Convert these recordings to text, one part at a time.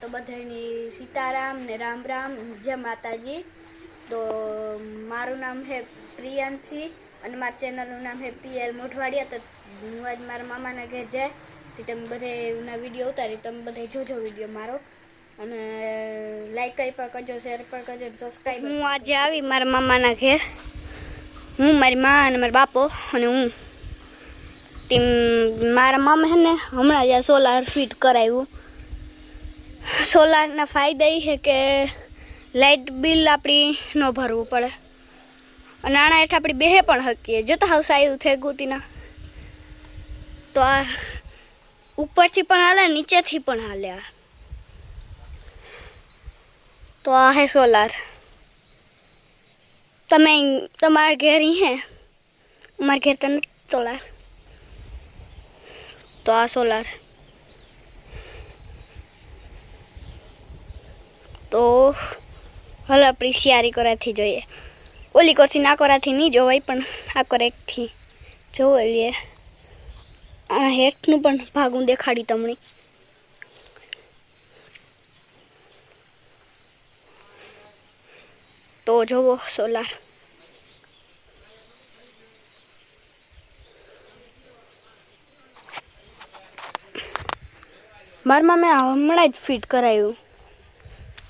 तो बधाई सीताराम ने राम राम जय माताजी। तो मारू नाम है प्रियांशी और मार चेनल नाम है पीएल मोठवाड़िया। तो हूँ आज मारा मामा ना घर जाए तो तब बधे विडियो उतारी तब बधे जोजो विडियो मारो અને લાઈક કરી પણ કરજો, શેર પણ કરજો, સબસ્ક્રાઇબ। હું આજે આવી મારા મામાના ઘેર, હું મારી માં અને મારા બાપો અને હું ટીમ। મારા મામા હે ને હમણાં જ સોલાર ફિટ કરાવ્યું। સોલારના ફાયદા એ છે કે લાઇટ બિલ આપણી ન ભરવું પડે અને આના હેઠ આપણે બેહે પણ શકીએ। જો તો હાવ સાયું થઈ ગયું તો આ ઉપરથી પણ હાલે નીચેથી પણ હાલે। तो आ है सोलार। तमें तमार घेर ही है, हमारे घेर तो नहीं सोलार। तो आ सोलार तो हल अपनी सियारी करा थी जो ओली कोसी ना करा थी नहीं जो पण आ करे थी जो लिए आ हेठनु पण भागू देखाड़ी तमणी। तो जो वो सोलार मार में हमणा ज फिट करायु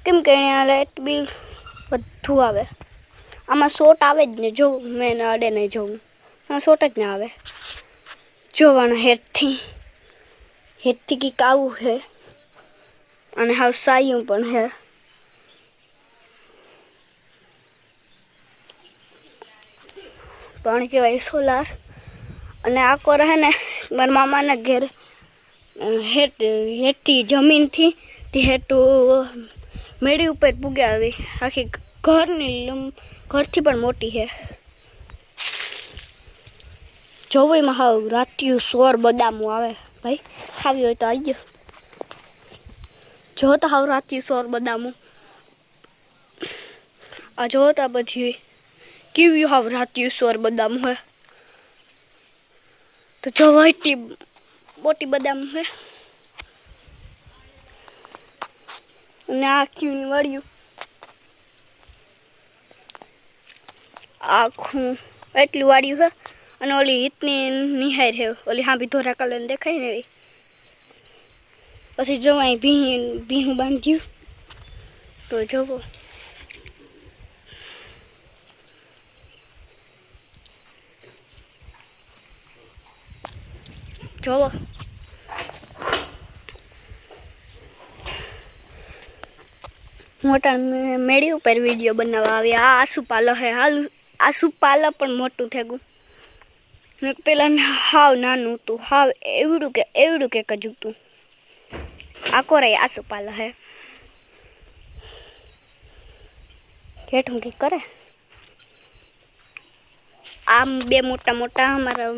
केम के लाइट बिल बधु आवे। आमा शॉर्ट आवे ज ने जो मैं अडे नहीं जो आ शॉर्ट ज ना आवे। जोवाना हेठ थी की काऊ है अने हाउ सायु पण है। तो आने कहवाय सोलार अने आ को रहे ने मार मामा ना घेर हेठी जमीन थी ती हेठू मेड़ी ऊपर पुगे आवी। आखी घर थी पण मोटी है। जोवे में हाव रातियु सोर बदामू आवे भाई खावी होय तो आइए। जो तो हाव रातियु सोर बदामू आ जो तो बधी केवी हाव रातियु सोर बदाम है। तो जो इतनी मोटी बदाम है क्यों वड़ियु आखू एटली वाड़ियु है और ओली इतनी निहार है। ओली हाँ भी धोरा कलर देखाय ने पछी जो भीहू बांध्यु। तो जो जो मोटा मेड़ी ऊपर वीडियो बनावा आवी। आ आसुपालो है हाल आसुपालो पण मोटू थे गु पेला हाव नानू तू हाव एवडू के कजू तू आ कोरे आसुपालो है। हेठू की करे आम बे मोटा मोटा हमारा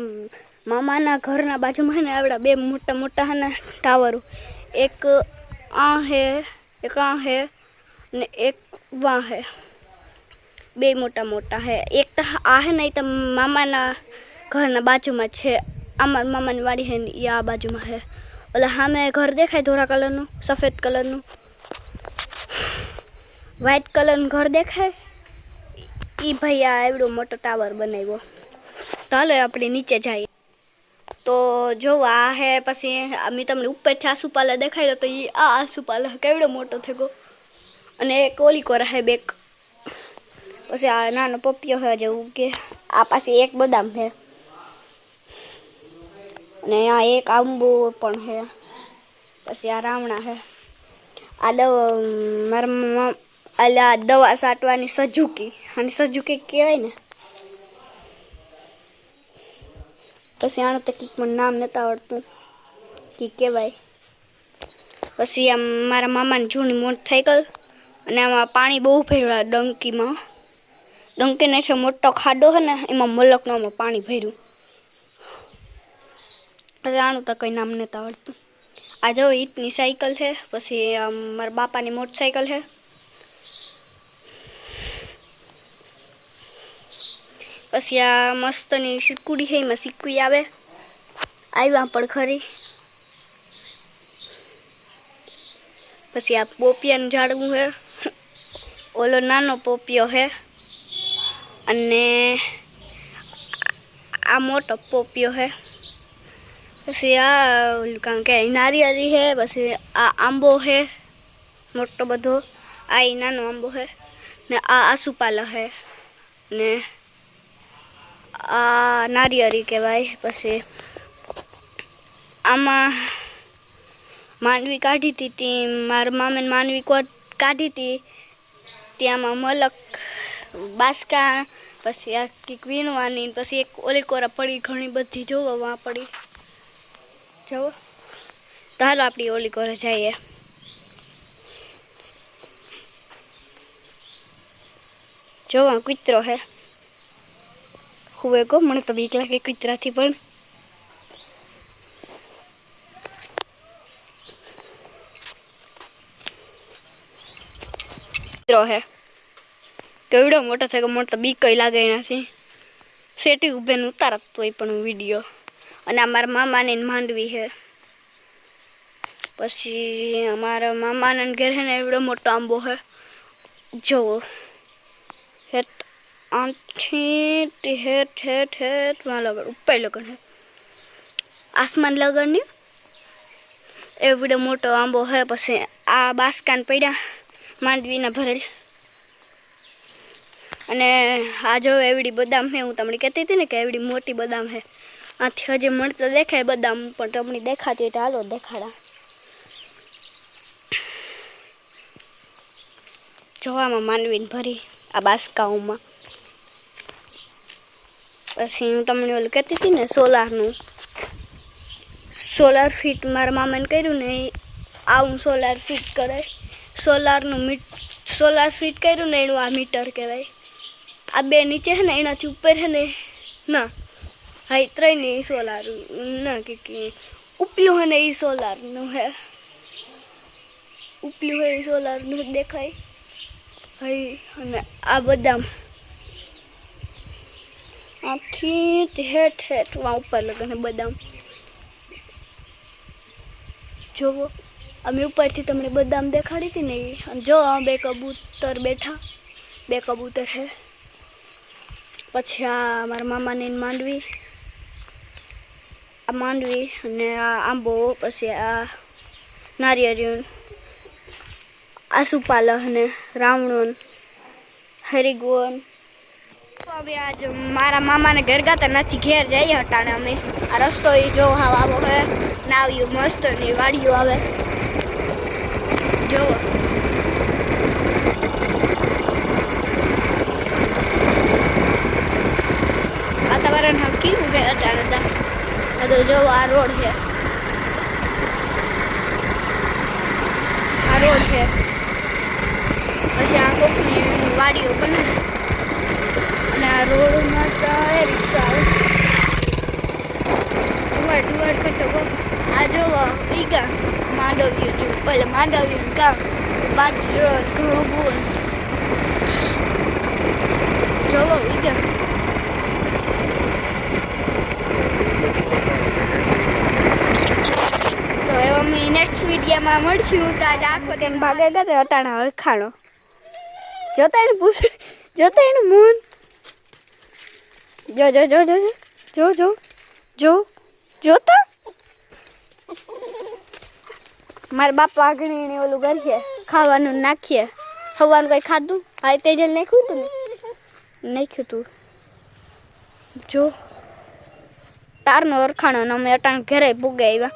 मामा ना घर ना बाजू में ने आवड़ा बे मोटा मोटा है ना टावर। एक आ है एक आ है ने एक वहाँ है। बे मोटा मोटा है। एक तो आ है नहीं तो मामा ना घर ना बाजू में छे। आमार मामा ने वाड़ी है या बाजू में है। ओला हाँ मैं घर देखाय धोरा कलर नु सफेद कलर नु व्हाइट कलर घर देखाय ई भैया एवडो मोटो टावर बनाव्यो। तो हालो आपणे नीचे जाइए। तो जो आ है पछी अमी तमने ऊपर थी आसुपाला देखाय तो ई आ आसुपाला केवडो मोटो थे गो अने एक ओली कोरा है बेक पछी आ नानो पपियो है जेवू के आ पाछी एक बदाम है अने आ एक आंबो पण है। पछी आ रावणा है। आ मारा आला दवा साटवानी सजुकी आणि सजुकी कहेवाय ने। पछी आने तो की मन नाम नता आवडतुं की कहेवाय। पछी आ मारा मामा ने जूनी मोटरसाइकल अने आमां पाणी बहु भर्या डंकी में। डंकी ने मोटो खाडो है ने एमां मलक नो पाणी भर्યું। आनु तो कई नाम नता आवडतुं। आ जो इतनी साइकल है। पछी मारा बापा नी मोटरसाइकल है। पछी आ मस्तनी सिक्कुड़ी है एमां सिक्कुई आवे आव्या पण खरी। પછી આ પોપિયાનું ઝાડવું છે, ઓલો નાનો પોપિયો છે અને આ મોટો પોપિયો છે, પછી આ કારણ કે નારિયેળી છે, પછી આ આંબો છે મોટો બધો, આ નાનો આંબો છે ને આ આસુપાલા છે ને આ નારિયેળી કહેવાય. પછી આમાં માંડવી કાઢી હતી, મારા મામાને માંડવી કાઢી હતી ત્યાંમાં મલક બાસકા, પછી આ કંઈક વીણવાની, પછી એક ઓલી કોરા પડી ઘણી બધી, જોવો વાં પડી, જોવો. તો હાલો આપણી ઓલી કોરા જઈએ. જોવા કૂતરો હે, હુવે કો, મને તો બીક લાગે કૂતરાથી પણ. કૂતરો હે કેવડો મોટો થાય કે મને તો બીક કઈ લાગે એનાથી. સેટી ઉભે ને ઉતારત હોય પણ વિડીયો. અને આ મારા મામાને માંડવી છે. પછી અમારા મામાના ઘેર છે ને એવડો મોટો આંબો છે, જોવો હેઠ આંઠી હેઠ હેઠ હેઠ માં લગન ઉપર લગન હે, આસમાન લગન ની એવડો મોટો આંબો છે. પછી આ બાસકાન પડ્યા માંડવીના ભરેલ, અને આ જો એવડી બદામ છે, હું તમને કહેતી હતી ને કે એવડી મોટી બદામ છે. આથી હજી મળતા દેખાય બદામ, પણ તમને દેખાતી હોય તો હાલો દેખાડા. જોવામાં માંડવીને ભરી આ બાસકાઓમાં. પછી હું તમને ઓલું કહેતી હતી ને સોલારનું, સોલાર ફિટ મારા મામાને કર્યું ને, આવું સોલાર ફિટ કરે. સોલાર ફિટ કર્યું ને એનું આ મીટર કહેવાય. આ બે નીચે છે ને એનાથી ઉપર છે ને ના હા ત્રણ સોલાર ના કે ઉપલું છે ને એ સોલારનું છે, ઉપલું છે એ સોલારનું દેખાય ભાઈ. અને આ બદામ આખી હેઠ હેઠ વાં ઉપર લગન બદામ, જોવો. અમે ઉપરથી તમને બદામ દેખાડી હતી ને, અને જો બે કબૂતર બેઠા, બે કબૂતર છે. પછી આ મારા મામાની માંડવી, આ માંડવી અને આ આંબો, પછી આ નારિયેળ, આસુપાલક ને રાવણું, હરિગોન. હવે આજ મારા મામાને ઘર ગાતા નથી, ઘેર જઈએ હટાણે અમે. આ રસ્તો એ જો હાવ આવો હે, નાવ્યું મસ્ત ને વાડીઓ આવે, જોવો. વાતાવરણ હાવ કેવું છે અટાણે. આ તો જોવો આ રોડ છે, આ રોડ છે. પછી આ કોકની વાડીઓ બને, અને આ રોડમાં તો એ રિક્ષા આવે, ધુવાડ કરતો. આ જોવો વીગા માંડવ્યું, પહેલાં માંડવ્યું કામ બાજરો ઘઉં, જોવો વીગા. તો હવે અમે નેક્સ્ટ વિડીયોમાં મળશું. તો આજે આખો તેને ભાગે ગયા અટાણા અળખાણો, જોતા એને પૂછ, જોતા એનું મૂન, જો જો જો જો જો જો જો જોતા. મારા બાપા આગળ ઓલું કરીએ, ખાવાનું નાખીએ. ખાવાનું કઈ ખાધું? હા તેજલ નાખ્યું હતું ને, નાખ્યું હતું. જો તારનો અરખાણો ને અમે અટાણ ઘરે પૂગે આવ્યા.